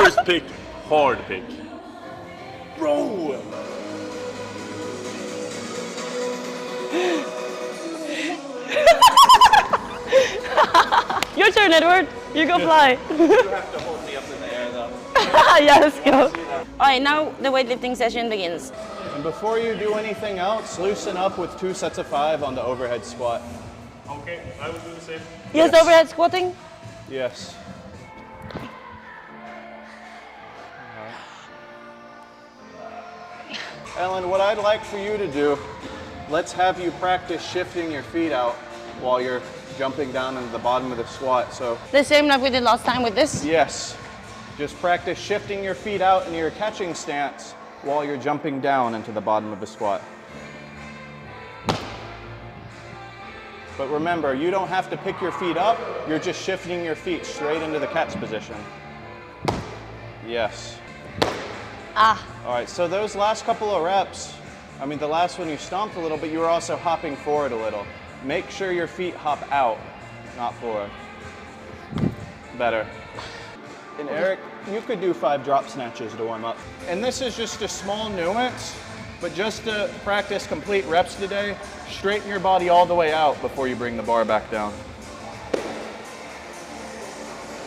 First pick, hard pick. Bro! Your turn, Edward. You go fly. You have to hold me up in the air though. Yeah, let's go. Alright, now the weightlifting session begins. And before you do anything else, loosen up with 2 sets of 5 on the overhead squat. Okay, I will do the same. Yes, overhead squatting? Yes. Ellen, what I'd like for you to do, let's have you practice shifting your feet out while you're jumping down into the bottom of the squat. So The same like we did last time with this? yes, just practice shifting your feet out into your catching stance while you're jumping down into the bottom of the squat. But remember, you don't have to pick your feet up, you're just shifting your feet straight into the catch position. Yes. Ah. All right, so those last couple of reps, I mean, the last one you stomped a little, but you were also hopping forward a little. Make sure your feet hop out, not forward. Better. And Eric, you could do 5 drop snatches to warm up. And this is just a small nuance, but just to practice complete reps today, straighten your body all the way out before you bring the bar back down.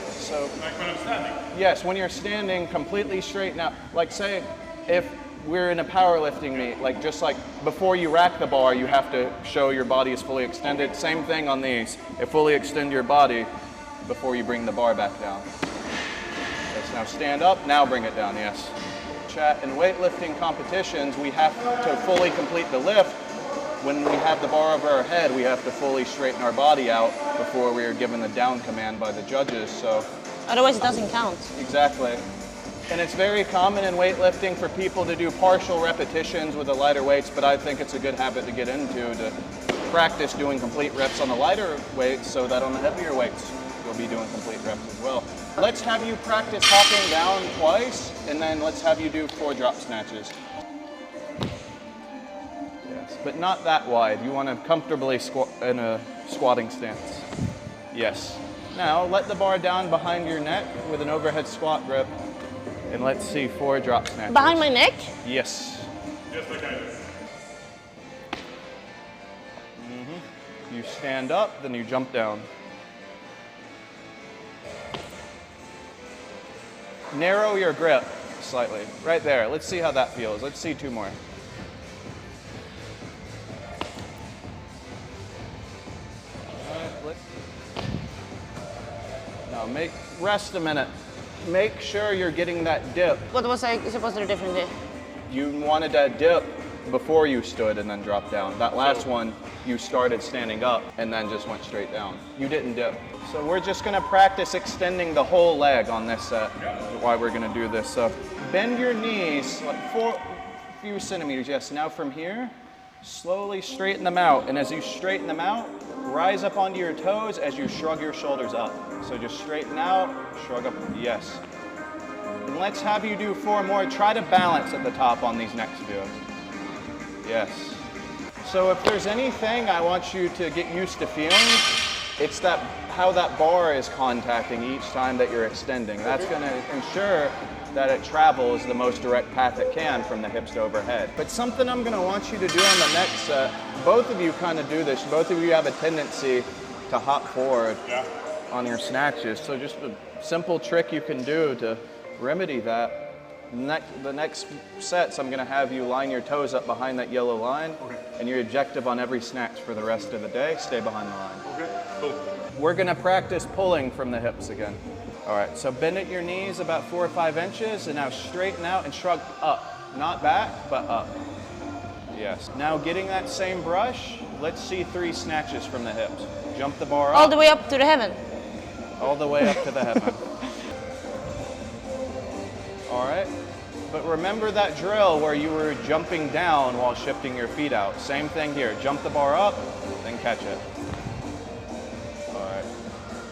So, Like when I'm standing. yes, when you're standing, completely straighten out. Like say, if we're in a powerlifting meet, like just like before you rack the bar, you have to show your body is fully extended. Same thing on these. Fully extend your body before you bring the bar back down. Yes, now stand up, now bring it down, yes. Chat, in weightlifting competitions, we have to fully complete the lift. When we have the bar over our head, we have to fully straighten our body out before we are given the down command by the judges, so. Otherwise it doesn't count. Exactly. And it's very common in weightlifting for people to do partial repetitions with the lighter weights, but I think it's a good habit to get into to practice doing complete reps on the lighter weights so that on the heavier weights, you'll be doing complete reps as well. Let's have you practice hopping down twice, and then let's have you do 4 drop snatches. Yes, but not that wide. You want to comfortably squat in a squatting stance. Yes. Now, let the bar down behind your neck with an overhead squat grip. And let's see 4 drop snatches. Behind my neck? Yes. Just like I did. You stand up, then you jump down. Narrow your grip slightly. Right there. Let's see how that feels. Let's see 2 more. Now rest a minute. Make sure you're getting that dip. What was I supposed to do differently? You wanted that dip before you stood and then dropped down. That last one, you started standing up and then just went straight down. You didn't dip. So we're just gonna practice extending the whole leg on this set. Why we're gonna do this. So bend your knees like a few centimeters. Yes, now from here, slowly straighten them out. And as you straighten them out, rise up onto your toes as you shrug your shoulders up. So just straighten out, shrug up, yes. And let's have you do 4 more. Try to balance at the top on these next few. Yes. So if there's anything I want you to get used to feeling, it's that how that bar is contacting each time that you're extending. That's gonna ensure that it travels the most direct path it can from the hips to overhead. But something I'm gonna want you to do on the next set, both of you kind of do this, both of you have a tendency to hop forward on your snatches. So just a simple trick you can do to remedy that. The next sets, I'm gonna have you line your toes up behind that yellow line, and your objective on every snatch for the rest of the day, stay behind the line. Okay, cool. We're gonna practice pulling from the hips again. All right, so bend at your knees about 4 or 5 inches, and now straighten out and shrug up. Not back, but up. Yes. Now getting that same brush, let's see 3 snatches from the hips. Jump the bar up. All the way up to the heaven. All the way up to the heaven. All right. But remember that drill where you were jumping down while shifting your feet out. Same thing here. Jump the bar up, then catch it. All right.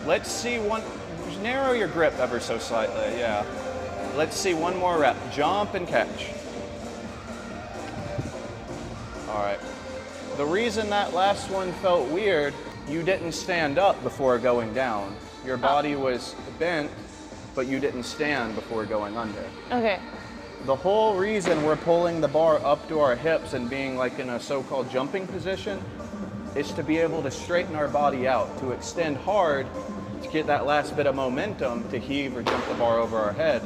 Let's see one. Narrow your grip ever so slightly. Yeah. Let's see 1 more rep. Jump and catch. All right. The reason that last one felt weird, you didn't stand up before going down. Your body was bent, but you didn't stand before going under. Okay. The whole reason we're pulling the bar up to our hips and being like in a so-called jumping position is to be able to straighten our body out, to extend hard, to get that last bit of momentum to heave or jump the bar over our head.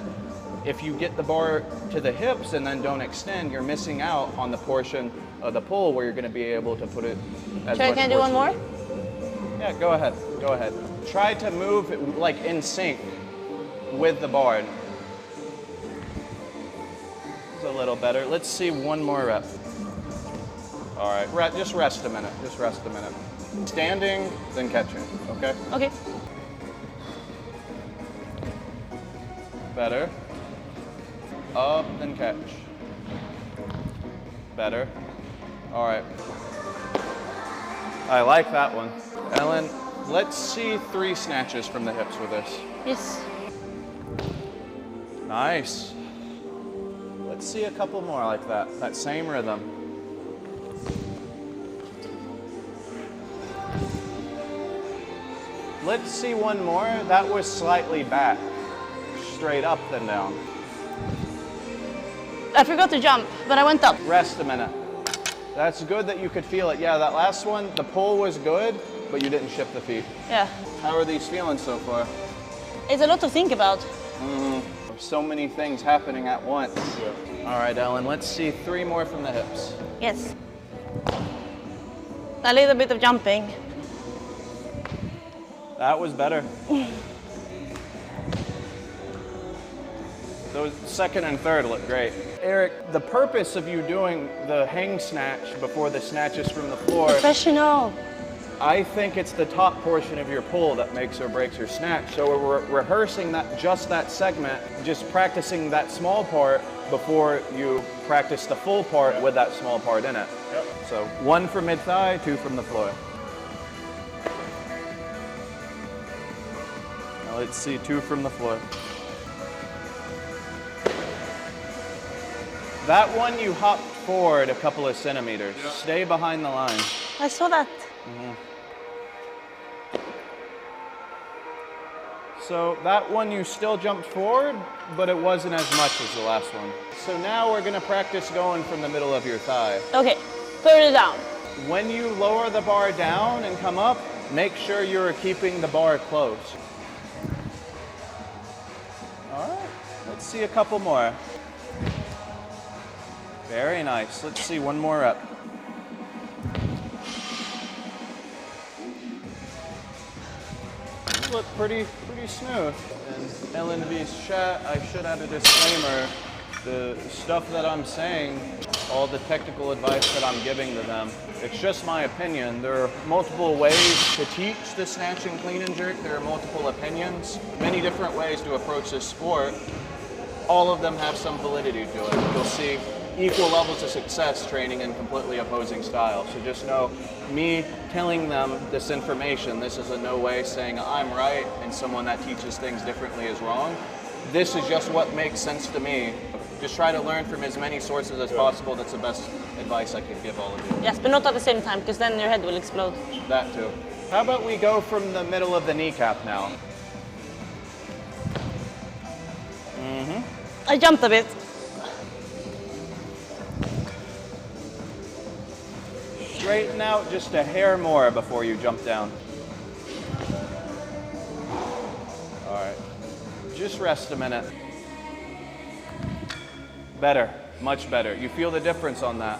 If you get the bar to the hips and then don't extend, you're missing out on the portion of the pull where you're going to be able to put it as much. Can I do one more? Yeah, go ahead. Go ahead. Try to move like in sync with the bar. It's a little better. Let's see one more rep. All right, just rest a minute. Just rest a minute. Standing, then catching. Okay. Okay. Better. Up, then catch. Better. All right. I like that one. Ellen, let's see 3 snatches from the hips with this. Yes. Nice. Let's see a couple more like that. That same rhythm. Let's see one more. That was slightly back. Straight up, then down. I forgot to jump, but I went up. Rest a minute. That's good that you could feel it. Yeah, that last one, the pull was good, but you didn't shift the feet. Yeah. How are these feeling so far? It's a lot to think about. There's so many things happening at once. Yeah. All right, Ellen, let's see 3 more from the hips. Yes. A little bit of jumping. That was better. Those second and third look great. Eric, the purpose of you doing the hang snatch before the snatches from the floor, Professional. I think it's the top portion of your pull that makes or breaks your snatch. So we're rehearsing just that segment, just practicing that small part before you practice the full part with that small part in it. Yep. So 1 from mid-thigh, 2 from the floor. Now let's see 2 from the floor. That one you hopped forward a couple of centimeters. Yeah. Stay behind the line. I saw that. So that one you still jumped forward, but it wasn't as much as the last one. So now we're gonna practice going from the middle of your thigh. Okay. Put it down. When you lower the bar down and come up, make sure you're keeping the bar close. All right, let's see a couple more. Very nice. Let's see one more up. Look pretty smooth. And ellenvy's chat, I should add a disclaimer. The stuff that I'm saying, all the technical advice that I'm giving to them, it's just my opinion. There are multiple ways to teach the snatch and clean and jerk. There are multiple opinions, many different ways to approach this sport. All of them have some validity to it. You'll see equal levels of success training in completely opposing styles. So just know, me telling them this information, this is in no way saying I'm right and someone that teaches things differently is wrong. This is just what makes sense to me. Just try to learn from as many sources as possible. That's the best advice I can give all of you. Yes, but not at the same time, because then your head will explode. That too. How about we go from the middle of the kneecap now? I jumped a bit. Straighten out just a hair more before you jump down. All right, just rest a minute. Better, much better. You feel the difference on that.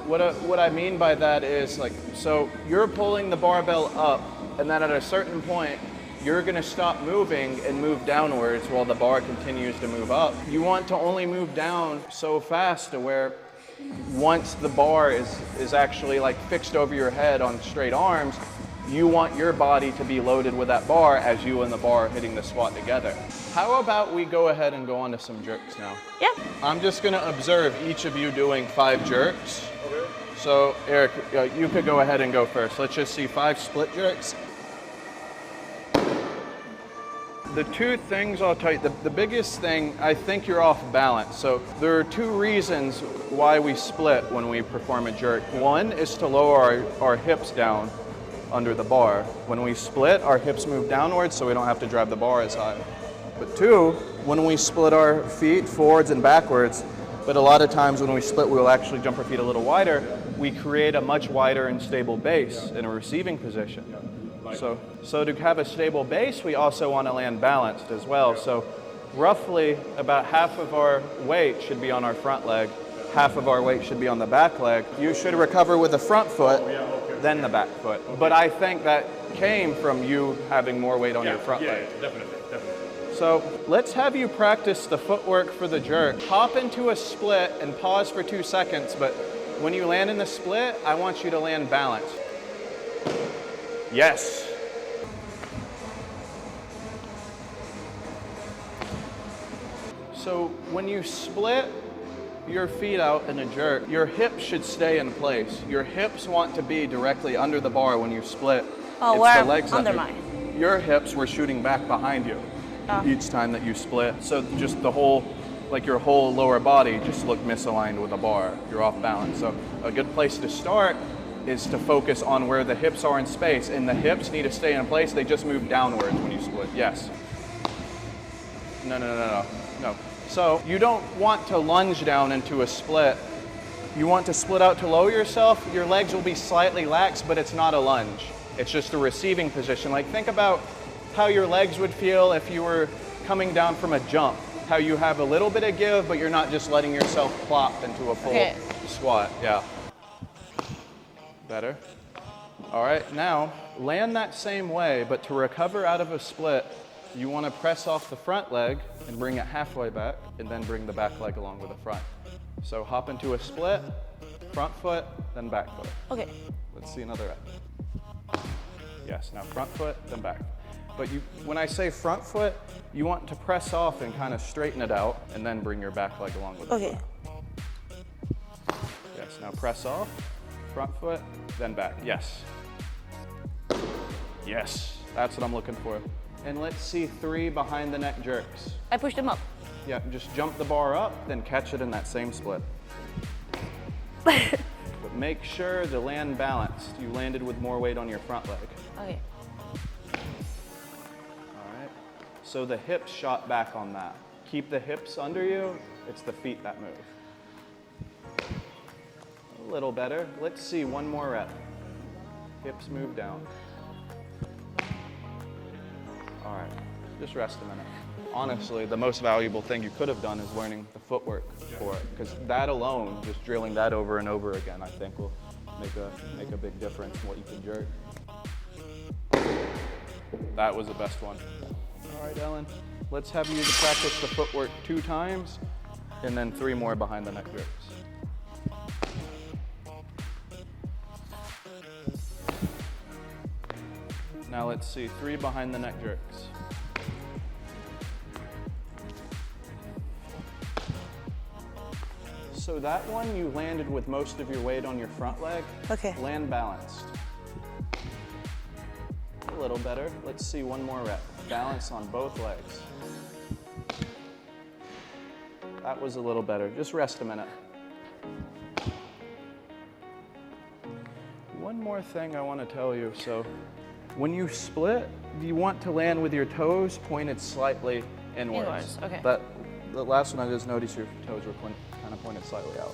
What I mean by that is so you're pulling the barbell up, and then at a certain point, you're gonna stop moving and move downwards while the bar continues to move up. You want to only move down so fast to where once the bar is actually fixed over your head on straight arms, you want your body to be loaded with that bar as you and the bar are hitting the squat together. How about we go ahead and go on to some jerks now? Yeah. I'm just gonna observe each of you doing 5 jerks. Okay. So Eric, you could go ahead and go first. Let's just see 5 split jerks. The 2 things I'll tell you, the biggest thing, I think you're off balance. So there are 2 reasons why we split when we perform a jerk. One is to lower our hips down under the bar. When we split, our hips move downwards so we don't have to drive the bar as high. But 2, when we split our feet forwards and backwards, but a lot of times when we split, we'll actually jump our feet a little wider, we create a much wider and stable base in a receiving position. So to have a stable base, we also want to land balanced as well. So roughly about half of our weight should be on our front leg, half of our weight should be on the back leg. You should recover with the front foot, then the back foot. But I think that came from you having more weight on your front leg. Yeah, definitely. So let's have you practice the footwork for the jerk. Hop into a split and pause for 2 seconds, but when you land in the split, I want you to land balanced. Yes. So when you split your feet out in a jerk, your hips should stay in place. Your hips want to be directly under the bar when you split. Oh, it's where the legs under that mine? Your hips were shooting back behind you each time that you split. So just the whole, like your whole lower body just looked misaligned with the bar. You're off balance. So a good place to start is to focus on where the hips are in space, and the hips need to stay in place. They just move downwards when you split. Yes. No. So you don't want to lunge down into a split. You want to split out to lower yourself. Your legs will be slightly lax, but it's not a lunge. It's just a receiving position. Like think about how your legs would feel if you were coming down from a jump. How you have a little bit of give, but you're not just letting yourself plop into a full squat. Yeah. Better. All right, now land that same way, but to recover out of a split, you want to press off the front leg and bring it halfway back, and then bring the back leg along with the front. So hop into a split, front foot, then back foot. Okay. Let's see another rep. Yes, now front foot, then back. But when I say front foot, you want to press off and kind of straighten it out, and then bring your back leg along with it. Okay. Yes, now press off, front foot, then back. Yes. Yes, that's what I'm looking for. And let's see 3 behind the neck jerks. I pushed them up. Yeah, just jump the bar up, then catch it in that same split. But make sure to land balanced. You landed with more weight on your front leg. Okay. All right. So the hips shot back on that. Keep the hips under you. It's the feet that move. A little better. Let's see 1 more rep. Hips move down. All right, just rest a minute. Honestly, the most valuable thing you could have done is learning the footwork for it, because that alone, just drilling that over and over again, I think will make a big difference in what you can jerk. That was the best one. All right, Ellen, let's have you practice the footwork 2 times, and then 3 more behind the neck jerks. Now let's see, 3 behind the neck jerks. So that one, you landed with most of your weight on your front leg. Okay. Land balanced. A little better. Let's see 1 more rep. Balance on both legs. That was a little better. Just rest a minute. One more thing I want to tell you. So when you split, you want to land with your toes pointed slightly inwards. Inwards, okay. The last one I just noticed your toes were kind of pointed slightly out.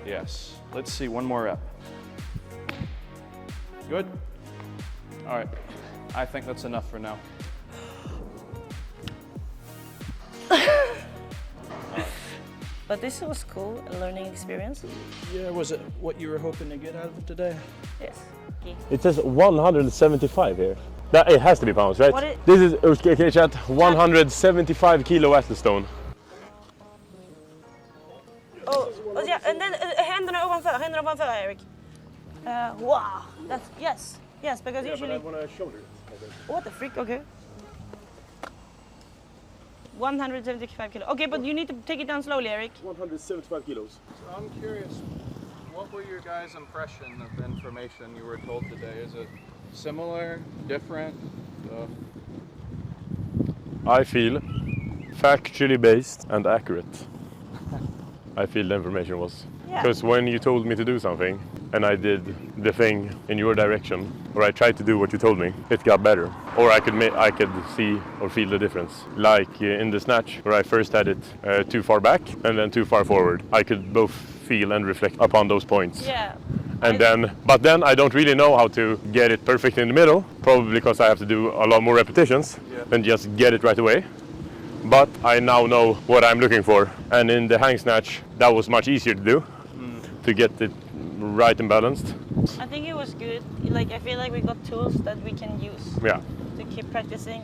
Yes. Let's see 1 more rep. Good? All right. I think that's enough for now. But this was cool, a learning experience. Yeah, was it what you were hoping to get out of it today? Yes. Okay. It says 175 here. That, it has to be pounds, right? What This is okay, chat, 175 kilo athlestone. Oh, yeah, and then händerna ovanför, Eric. Wow, that's, yes, because usually... But I want to shoulder. What the freak, okay. 175 kilo. Okay, but you need to take it down slowly, Eric. 175 kilos. So I'm curious, what were your guys' impression of the information you were told today? Is it similar, different? I feel factually based and accurate. I feel the information was. Yeah. Because when you told me to do something, and I did the thing in your direction, or I tried to do what you told me, it got better. Or I could see or feel the difference. Like in the snatch, where I first had it too far back and then too far forward. I could both feel and reflect upon those points. Yeah. But then I don't really know how to get it perfect in the middle, probably because I have to do a lot more repetitions than just get it right away. But I now know what I'm looking for, and in the hang snatch that was much easier to do, to get it right and balanced. I think it was good. Like I feel like we got tools that we can use Yeah. to keep practicing.